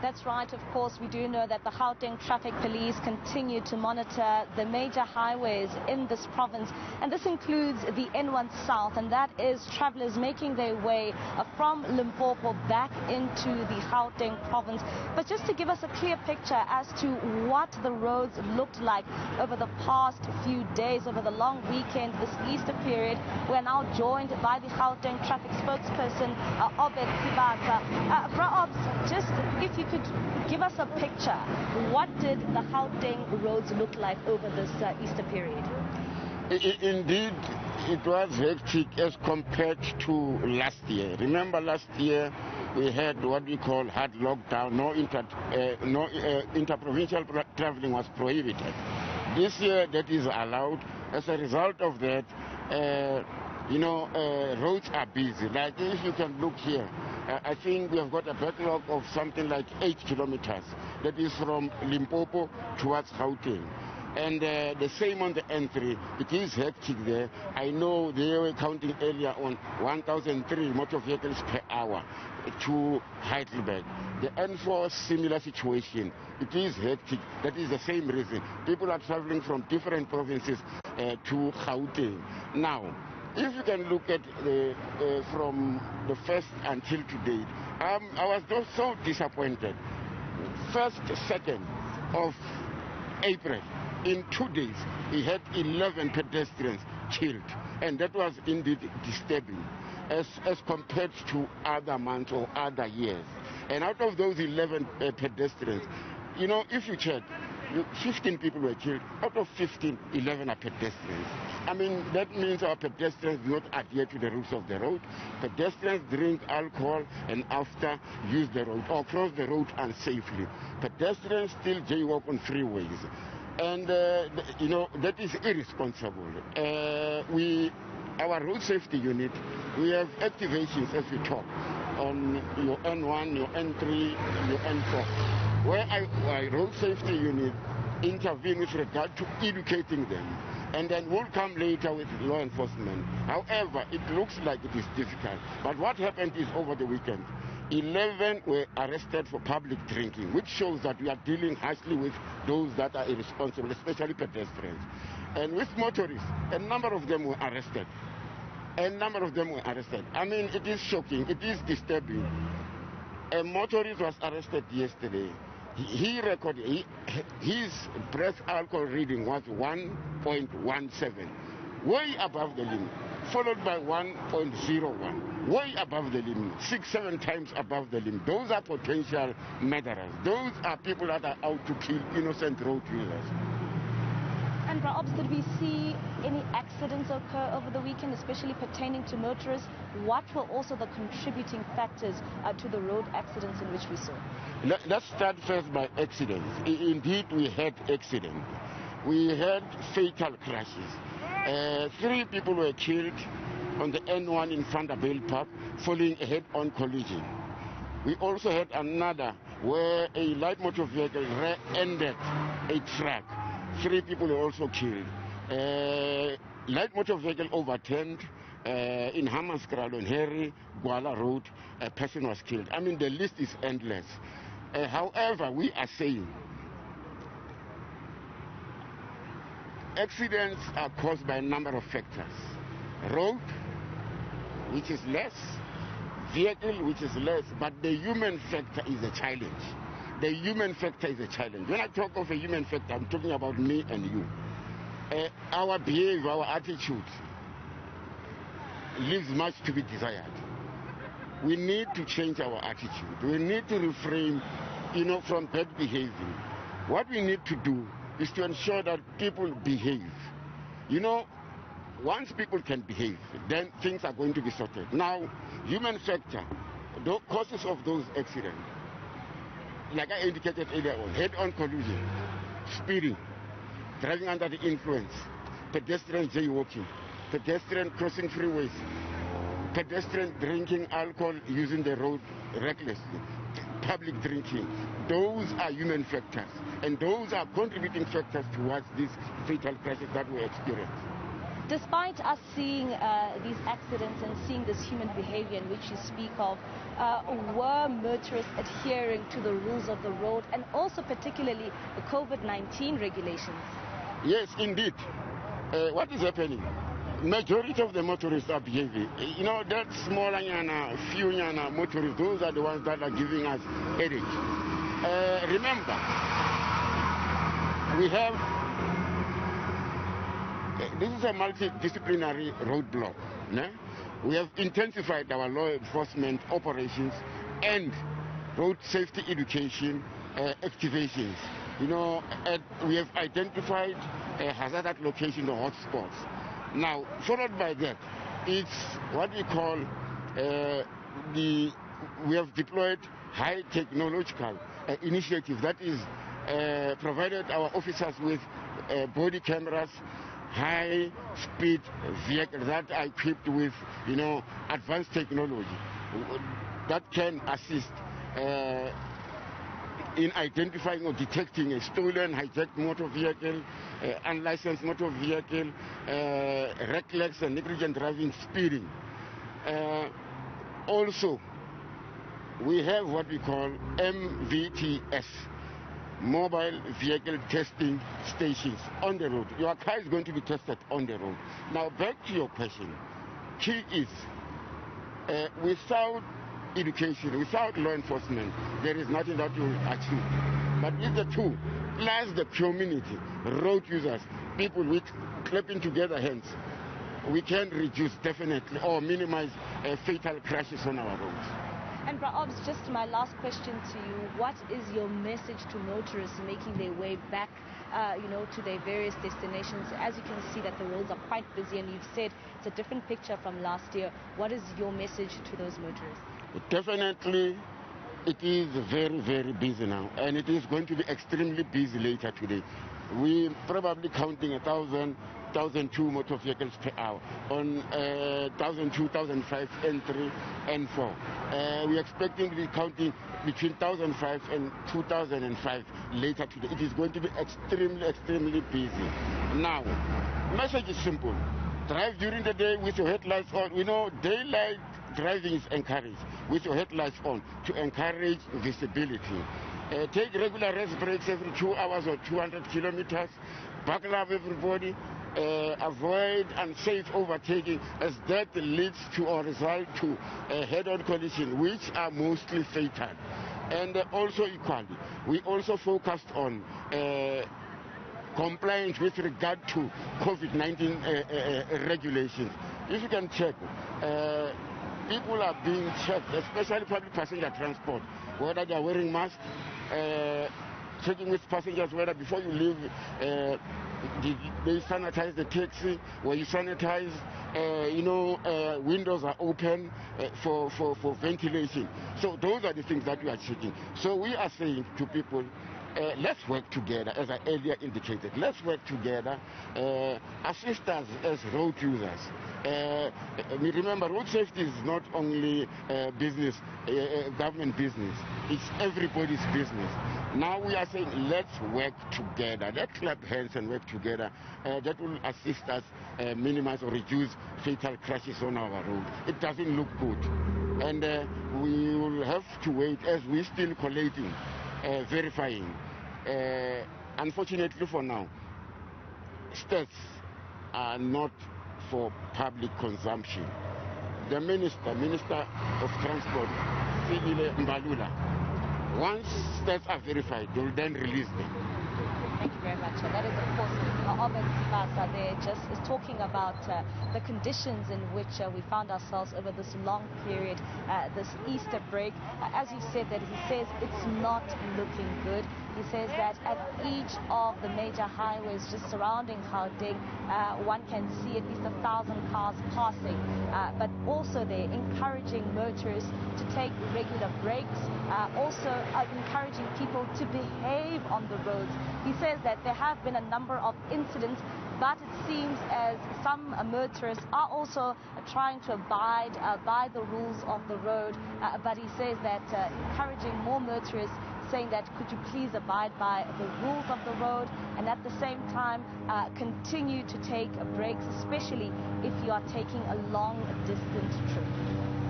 That's right. Of course, we do know that the Gauteng Traffic Police continue to monitor the major highways in this province, and this includes the N1 South, and that is travelers making their way from Limpopo back into the Gauteng province. But just to give us a clear picture as to what the roads looked like over the past few days, over the long weekend, this Easter period, we're now joined by the Gauteng traffic spokesperson, Obed Sibata. Bra-Obs, just if you could give us a picture, what did the Gauteng roads look like over this Easter period? Indeed, it was hectic as compared to last year. Remember last year we had what we call hard lockdown, no interprovincial traveling was prohibited. This year that is allowed. As a result of that, roads are busy. Like if you can look here, I think we have got a backlog of something like 8 kilometers. That is from Limpopo towards Gauteng. And the same on the N3, it is hectic there. I know they were counting earlier on 1,003 motor vehicles per hour to Heidelberg. The N4, similar situation. It is hectic. That is the same reason. People are traveling from different provinces to Gauteng. Now, if you can look at from the first until today, I was just so disappointed. 1st, 2nd of April, in 2 days, we had 11 pedestrians killed, and that was indeed disturbing as compared to other months or other years. And out of those 11 pedestrians, if you check, 15 people were killed. Out of 15, 11 are pedestrians. I mean, that means our pedestrians do not adhere to the rules of the road. Pedestrians drink alcohol and after use the road or cross the road unsafely. Pedestrians still jaywalk on freeways. And, that is irresponsible. Our road safety unit, we have activations as we talk on your N1, your N3, your N4. Where our road safety unit intervene with regard to educating them, and then we'll come later with law enforcement. However, it looks like it is difficult. But what happened is over the weekend, 11 were arrested for public drinking, which shows that we are dealing harshly with those that are irresponsible, especially pedestrians. And with motorists, a number of them were arrested. I mean, it is shocking, it is disturbing. A motorist was arrested yesterday. He recorded, his breath alcohol reading was 1.17, way above the limit, followed by 1.01, way above the limit, 6-7 times above the limit. Those are potential murderers. Those are people that are out to kill innocent road users. And perhaps did we see any accidents occur over the weekend, especially pertaining to motorists? What were also the contributing factors to the road accidents in which we saw? Let's start first by accidents. Indeed, we had accidents. We had fatal crashes. 3 people were killed on the N1 in Vanderbilt Park following a head-on collision. We also had another where a light motor vehicle ended a truck. 3 people were also killed. Light motor vehicle overturned in Hammanskraal on Harry Gwala Road. A person was killed. I mean, the list is endless. However, we are saying accidents are caused by a number of factors. Road, which is less, vehicle, which is less, but the human factor is a challenge. The human factor is a challenge. When I talk of a human factor, I'm talking about me and you. Our behavior, our attitude leaves much to be desired. We need to change our attitude. We need to refrain, from bad behavior. What we need to do is to ensure that people behave. Once people can behave, then things are going to be sorted. Now, human factor, the causes of those accidents, like I indicated earlier on, head-on collision, speeding, driving under the influence, pedestrian jaywalking, pedestrian crossing freeways, pedestrian drinking alcohol, using the road recklessly, public drinking. Those are human factors, and those are contributing factors towards these fatal crashes that we experience. Despite us seeing these accidents and seeing this human behavior in which you speak of, were motorists adhering to the rules of the road and also particularly the COVID-19 regulations? Yes, indeed. What is happening? Majority of the motorists are behaving. You know, that small few motorists, those are the ones that are giving us headache. Remember, we have, this is a multidisciplinary roadblock. No? We have intensified our law enforcement operations and road safety education activations. You know, we have identified hazardous locations or hotspots. Now, followed by that, it's what we call we have deployed high technological initiatives that is provided our officers with body cameras, high-speed vehicles that are equipped with, you know, advanced technology that can assist in identifying or detecting a stolen, hijacked motor vehicle, unlicensed motor vehicle, reckless and negligent driving, speeding. Also, we have what we call MVTS, mobile vehicle testing stations on the road. Your car is going to be tested on the road. Now, back to your question. Key is, without education, without law enforcement, there is nothing that you will achieve. But with the two, plus the community, road users, people with clapping together hands, we can reduce definitely or minimize fatal crashes on our roads. And Bra-Obs, just my last question to you, what is your message to motorists making their way back to their various destinations? As you can see that the roads are quite busy, and you've said it's a different picture from last year. What is your message to those motorists? Definitely, it is very, very busy now, and it is going to be extremely busy later today. We probably counting 1,000, 1,002 motor vehicles per hour on 1,002, 1,005, N3, N4. We're expecting to be counting between 1,005 and 2,005 later today. It is going to be extremely, extremely busy. Now, message is simple. Drive during the day with your headlights on. We know daylight driving is encouraged with your headlights on to encourage visibility. Take regular rest breaks every 2 hours or 200 kilometers. Buckle up, everybody. Avoid unsafe overtaking, as that leads to or result to a head-on collision, which are mostly fatal. And also equally, we also focused on compliance with regard to COVID-19 regulations. If you can check, people are being checked, especially public passenger transport, whether they are wearing masks, checking with passengers whether before you leave, they sanitize the taxi, where you sanitize, windows are open for ventilation. So those are the things that we are checking. So we are saying to people, let's work together, as I earlier indicated. Let's work together, assist us as road users. Remember, road safety is not only business, government business. It's everybody's business. Now we are saying, let's work together. Let's clap hands and work together. That will assist us minimize or reduce fatal crashes on our road. It doesn't look good. And we will have to wait as we're still collating, verifying. Unfortunately for now, stats are not for public consumption. The Minister of Transport, Mbali, once stats are verified, they will then release them. Thank you very much. That is, of course, Ahmed Sibasa there just is talking about the conditions in which we found ourselves over this long period, this Easter break. As you said, that he says it's not looking good. He says that at each of the major highways just surrounding Gauteng, one can see at least 1,000 cars passing. But also they're encouraging motorists to take regular breaks, also encouraging people to behave on the roads. He says that there have been a number of incidents, but it seems as some motorists are also trying to abide by the rules of the road. But he says that encouraging more motorists saying that could you please abide by the rules of the road, and at the same time continue to take breaks, especially if you are taking a long distance trip.